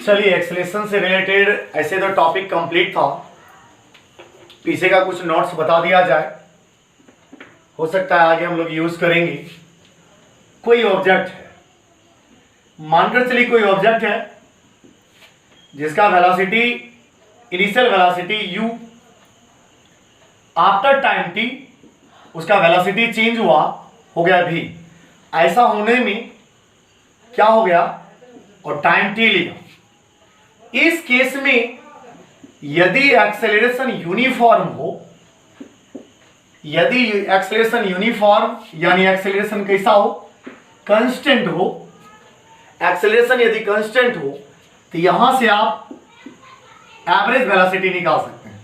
चलिए, एक्सेलरेशन से रिलेटेड ऐसे तो टॉपिक कंप्लीट था, पीछे का कुछ नोट्स बता दिया जाए, हो सकता है आगे हम लोग यूज करेंगे। कोई ऑब्जेक्ट है, मानकर चलिए कोई ऑब्जेक्ट है जिसका velocity, initial velocity u, after time t उसका वेलोसिटी चेंज हुआ, हो गया v। ऐसा होने में क्या हो गया, और टाइम t लिया। इस केस में यदि एक्सेलरेशन यूनिफॉर्म हो, यदि एक्सेलरेशन यूनिफॉर्म यानी एक्सेलरेशन कैसा हो, कांस्टेंट हो, एक्सेलरेशन यदि कांस्टेंट हो तो यहां से आप एवरेज वेलोसिटी निकाल सकते हैं।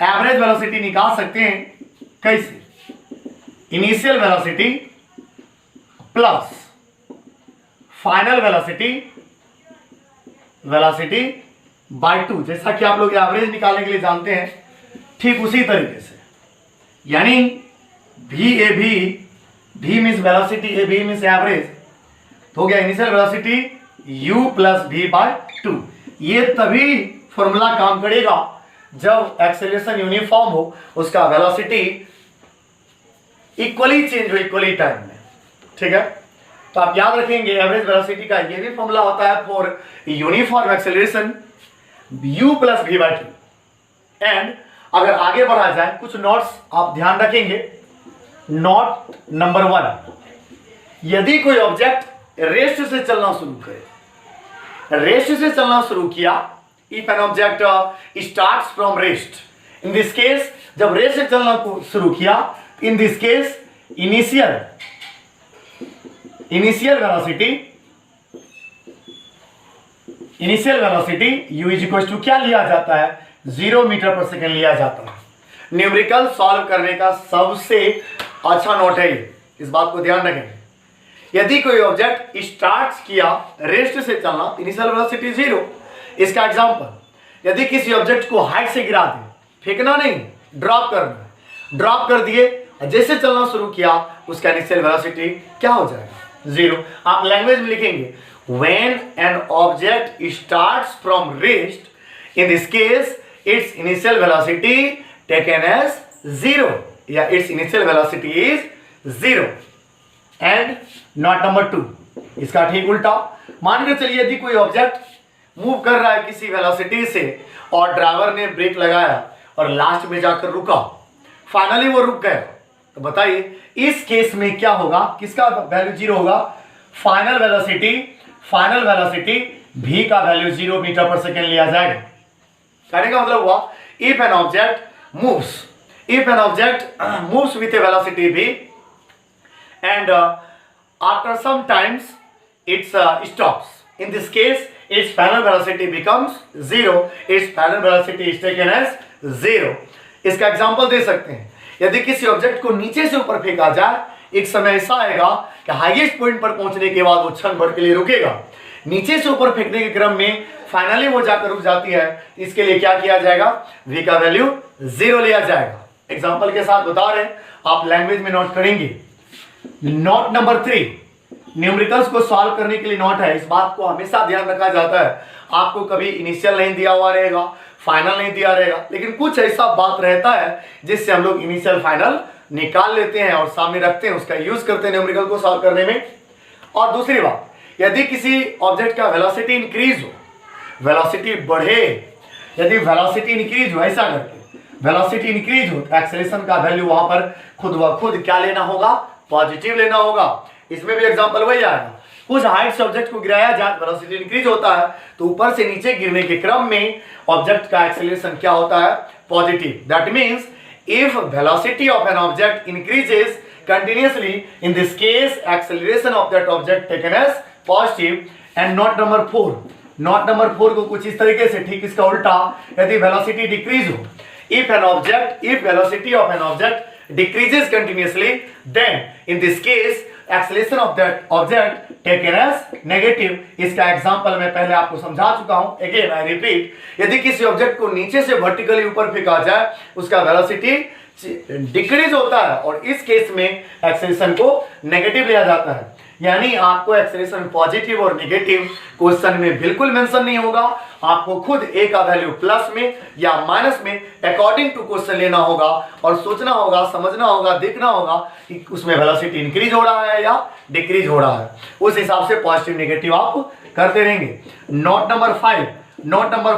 एवरेज वेलोसिटी निकाल सकते हैं कैसे, initial velocity plus final velocity bye 2, जैसा कि आप लोग एवरेज निकालने के लिए जानते हैं, ठीक उसी तरीके से। यानी v means velocity, A B means average, तो हो गया initial velocity u plus v by 2। ये तभी फॉर्मूला काम करेगा जब एक्सेलरेशन यूनिफॉर्म हो, उसका वेलोसिटी इक्वली चेंज हो इक्वली टाइम में। ठीक है, तो आप याद रखेंगे एवरेज वेलोसिटी का ये भी फॉर्मूला होता है for uniform acceleration u plus v by 2। And अगर आगे बढ़ा जाए, कुछ नोट्स आप ध्यान रखेंगे। नोट नंबर 1, यदि कोई ऑब्जेक्ट रेस्ट से चलना शुरू करे, रेस्ट से चलना शुरू किया, if an object starts from rest, in this case जब रेस्ट से चलना शुरू किया, in this case initial velocity u is equal to क्या लिया जाता है, 0 मीटर पर सेकेंड लिया जाता है। न्यूमेरिकल सॉल्व करने का सबसे अच्छा नोट है ये, इस बात को ध्यान रखें। यदि कोई ऑब्जेक्ट स्टार्ट किया रेस्ट से चलना, इनिशियल वेलोसिटी 0। इसका एग्जांपल, यदि किसी ऑब्जेक्ट को हाइट से गिरा दे, फेंकना नहीं, ड्रॉप करना, ड्रॉप कर दिए, जैसे चलना शुरू किया, उसका इनिशियल वेलोसिटी क्या हो जाएगा, 0। आप लैंग्वेज में लिखेंगे when an object starts from rest, in this case its initial velocity taken as 0, या its initial velocity is 0। and note number 2, इसका ठीक उल्टा, मान के चलिए यदि कोई ऑब्जेक्ट मूव कर रहा है किसी वेलोसिटी से और ड्राइवर ने ब्रेक लगाया और लास्ट में जाकर रुका, फाइनली वो रुक गया, तो बताइए इस केस में क्या होगा, किसका वैल्यू 0 होगा, फाइनल वेलोसिटी v का वैल्यू 0 मीटर पर सेकेंड लिया जाएगा। कहने का मतलब हुआ, if an object moves with A velocity v and after some times it stops, in this case its final velocity becomes 0, its final velocity is taken as 0। इसका example दे सकते हैं, यदि किसी ऑब्जेक्ट को नीचे से ऊपर फेंका जाए, एक समय ऐसा आएगा कि हाईएस्ट पॉइंट पर पहुंचने के बाद वो क्षण भर के लिए रुकेगा, नीचे से ऊपर फेंकने के क्रम में फाइनली वो जाकर रुक जाती है, इसके लिए क्या किया जाएगा, v का वैल्यू 0 लिया जाएगा। एग्जांपल के साथ बता रहे हैं, आप लैंग्वेज में नोट करेंगे। नोट नंबर 3, न्यूमेरिकल्स को सॉल्व करने के लिए नोट है, इस बात को हमेशा ध्यान रखा जाता है। आपको कभी इनिशियल नहीं दिया हुआ रहेगा, फाइनल नहीं दिया रहेगा, लेकिन कुछ ऐसा बात रहता है जिससे हम लोग इनिशियल फाइनल निकाल लेते हैं और सामने रखते हैं, उसका यूज करते हैं न्यूमेरिकल को सॉल्व करने में। और दूसरी बात, यदि किसी ऑब्जेक्ट का वेलोसिटी इंक्रीज हो, वेलोसिटी बढ़े, यदि वेलोसिटी इंक्रीज हो, ऐसा करके वेलोसिटी इंक्रीज हो, एक्सेलरेशन का वैल्यू वहां पर खुद व खुद क्या लेना होगा, पॉजिटिव लेना होगा। इसमें भी एग्जांपल वही आएगा, कुछ हाइट से ऑब्जेक्ट को गिराया जाए, वेलोसिटी इंक्रीज होता है, तो ऊपर से नीचे गिरने के क्रम में ऑब्जेक्ट का एक्सेलरेशन क्या होता है, positive. That means if velocity of an object increases continuously, in this case acceleration of that object taken as positive। and note number 4 को कुछ इस तरीके से, ठीक इसका उल्टा, यदि वेलोसिटी डिक्रीज हो, if velocity of an object decreases continuously, then in this case acceleration of that object taken as negative। इसका एग्जांपल मैं पहले आपको समझा चुका हूं, अगेन आई रिपीट, यदि किसी ऑब्जेक्ट को नीचे से वर्टिकली ऊपर फेंका जाए, उसका वेलोसिटी डिक्रीज होता है और इस केस में एक्सेलरेशन को नेगेटिव लिया जाता है। यानी आपको एक्सेलरेशन पॉजिटिव और नेगेटिव क्वेश्चन में बिल्कुल मेंशन नहीं होगा। आपको खुद ए का वैल्यू प्लस में या माइनस में अकॉर्डिंग टू क्वेश्चन लेना होगा और सोचना होगा, समझना होगा, देखना होगा कि उसमें वेलोसिटी इंक्रीज हो रहा है या डिक्रीज हो रहा है। उस हिसाब से पॉजिटिव नेगेटिव आप करते रहेंगे। नोट नंबर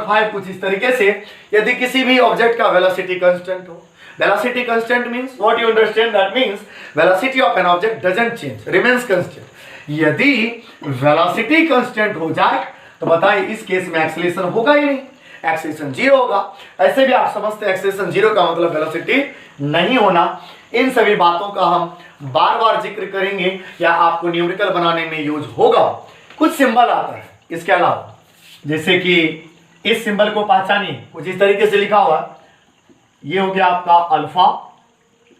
5 कुछ इस तरीके से, यदि किसी भी ऑब्जेक्ट का वेलोसिटी कांस्टेंट हो, velocity constant means what you understand, that means velocity of an object doesn't change, remains constant। यदि velocity constant हो जाए तो बताइए इस केस में एक्सेलरेशन होगा ही नहीं, एक्सेलरेशन 0 होगा। ऐसे भी आप समझते हैं एक्सेलरेशन 0 का मतलब वेलोसिटी नहीं होना। इन सभी बातों का हम बार बार जिक्र करेंगे या आपको न्यूमेरिकल बनाने में यूज होगा। कुछ सिंबल आता है इसके अलावा, जैसे कि इस सिंबल को पहचानिए, कुछ इस तरीके से लिखा हुआ है, ये हो गया आपका अल्फा,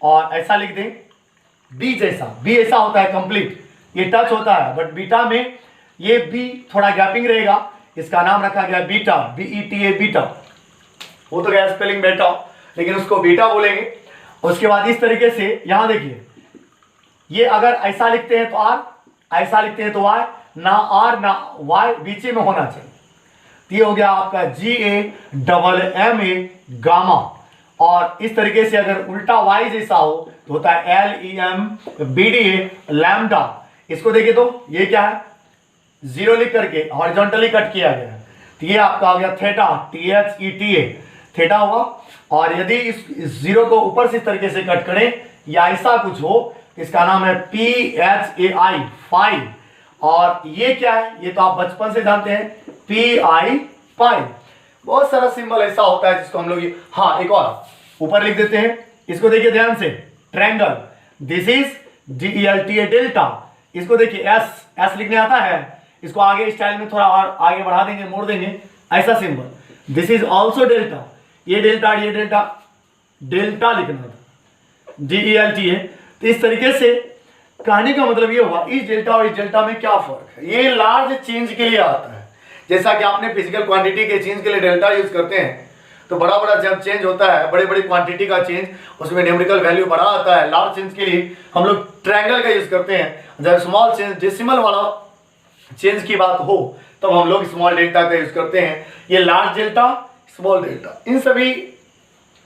और ऐसा लिख दें बी जैसा, बी ऐसा होता है कंप्लीट, ये टच होता है, बट बीटा में ये बी थोड़ा गैपिंग रहेगा, इसका नाम रखा गया बीटा, BETA बीटा, वो तो गया स्पेलिंग बेटा, लेकिन उसको बीटा बोलेंगे। उसके बाद इस तरीके से यहां देखिए, ये अगर ऐसा लिखते हैं तो आर, ऐसा लिखते हैं तो वाई, ना आर ना वाई बीच में होना चाहिए। ये हो गया आपका GAMMA गामा। और इस तरीके से अगर उल्टा वाई जैसा हो तो होता है LEMBDA लैम्डा। इसको देखिए तो ये क्या है, 0 लिख करके हॉरिजॉन्टली कट किया गया है, तो ये आपका हो गया थीटा, THETA थीटा हुआ। और यदि इस 0 को ऊपर से इस तरीके से कट करें या ऐसा कुछ हो, इसका नाम है PHAI फाई। और ये क्या है, ये तो आप बचपन से जानते हैं, PI पाई। बहुत सारा सिंबल ऐसा होता है जिसको हम लोग, हाँ एक और ऊपर लिख देते हैं, इसको देखिए ध्यान से, triangle, this is DELTA delta. इसको देखिए S लिखने आता है, इसको आगे स्टाइल में थोड़ा और आगे बढ़ा देंगे, मोड़ देंगे, ऐसा symbol, this is also delta, ये डेल्टा डेल्टा लिखना था, DELTA। तो इस तरीके से कहने का मतलब ये हुआ, इस डेल्टा और इस डेल्टा में क्या फर्क है, ये लार्ज चेंज के लिए आता है। जैसा कि आपने फिजिकल क्वांटिटी के चेंज के लिए डेल्टा यूज करते हैं, तो बड़ा बड़ा जब चेंज होता है, बड़ी बड़ी क्वांटिटी का चेंज, उसमें न्यूमेरिकल वैल्यू बड़ा आता है। लार्ज चेंज के लिए हम लोग ट्रायंगल का यूज करते हैं। जब स्मॉल चेंज, डेसिमल वाला चेंज की बात हो, तब हम लोग स्मॉल डेल्टा का यूज करते हैं। ये लार्ज डेल्टा, स्मॉल डेल्टा, इन सभी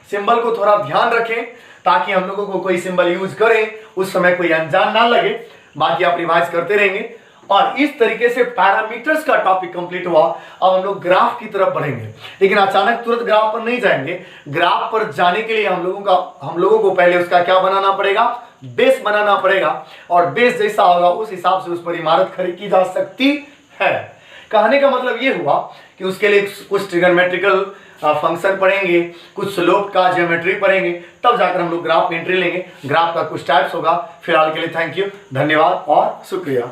सिंबल को थोड़ा ध्यान रखें ताकि हम लोगों को कोई सिंबल यूज करें उस समय कोई अनजान ना लगे। बाकी आप रिवाइज करते रहेंगे। और इस तरीके से पैरामीटर्स का टॉपिक कंप्लीट हुआ। अब हम लोग ग्राफ की तरफ बढ़ेंगे, लेकिन अचानक तुरंत ग्राफ पर नहीं जाएंगे। ग्राफ पर जाने के लिए हम लोगों को पहले उसका क्या बनाना पड़ेगा, बेस बनाना पड़ेगा। और बेस जैसा होगा उस हिसाब से उस पर इमारत खड़ी की जा सकती है। कहने का मतलब ये हुआ कि उसके लिए कुछ ट्रिगोनोमेट्रिकल फंक्शन पढ़ेंगे, कुछ स्लोप का ज्योमेट्री पढ़ेंगे, तब जाकर हम लोग ग्राफ में एंट्री लेंगे। ग्राफ का कुछ टाइप्स होगा। फिलहाल के लिए थैंक यू, धन्यवाद और शुक्रिया।